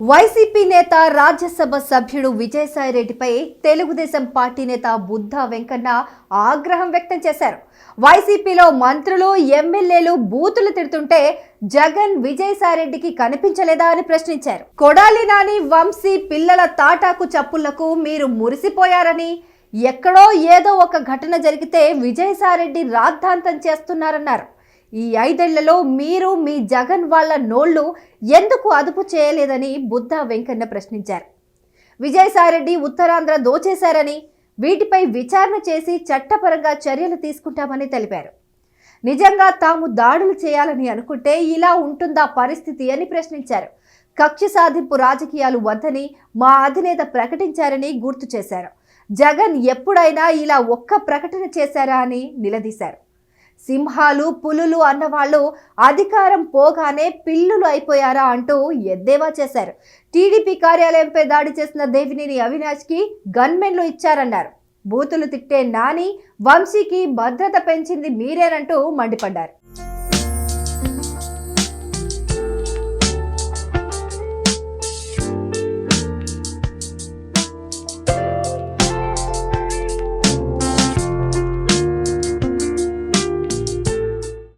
YCP నేత రాజ్యసభ సభ్యుడు విజయసాయిరెడ్డిపై Telugu Desam party నేత బుద్ధా వెంకన్న ఆగ్రహం వ్యక్తం చేశారు. వైసీపీలో మంత్రులు, ఎమ్మెల్యేలు బూతులు తిడుతుంటే జగన్ విజయసాయిరెడ్డికి కనిపించలేదా అని ప్రశ్నించారు. కొడాలి నాని, వంశీ పిల్లల తాటాకు చప్పుళ్లకు మీరు మురిసిపోయారని, ఎక్కడో ఏదో ఒక ఘటన జరిగితే విజయసాయిరెడ్డి రాద్ధాంతం చేస్తున్నారన్నారు. ఈ 5 ఏళ్లలో మీరు మీ జగన్ వాళ్ళ నోళ్లు ఎందుకు అదుపు చేయలేదని బుద్ధా వెంకన్న ప్రశ్నించారు. విజయసాయిరెడ్డి ఉత్తరాంధ్ర దోచేశారని, వీటిపై విచారణ చేసి చట్టపరంగా చర్యలు తీసుకుంటామని తెలిపారు. నిజంగా తాము దాడులు చేయాలని అనుకుంటే ఇలా ఉంటుందా పరిస్థితి అని ప్రశ్నించారు. కక్ష సాధింపు రాజకీయాలు వద్దని మా అధినేత ప్రకటించారని గుర్తు చేశారు. జగన్ ఎప్పుడైనా ఇలా ఒక్క ప్రకటన చేశారా అని నిలదీశారు. సింహాలు, పులులు అన్నవాళ్లు అధికారం పోగానే పిల్లులు అయిపోయారా అంటూ ఎద్దేవా చేశారు. టీడీపీ కార్యాలయంపై దాడి చేసిన దేవినేని అవినాష్కి గన్మెన్లు ఇచ్చారన్నారు. బూతులు తిట్టే నాని, వంశీకి భద్రత పెంచింది మీరేనంటూ మండిపడ్డారు.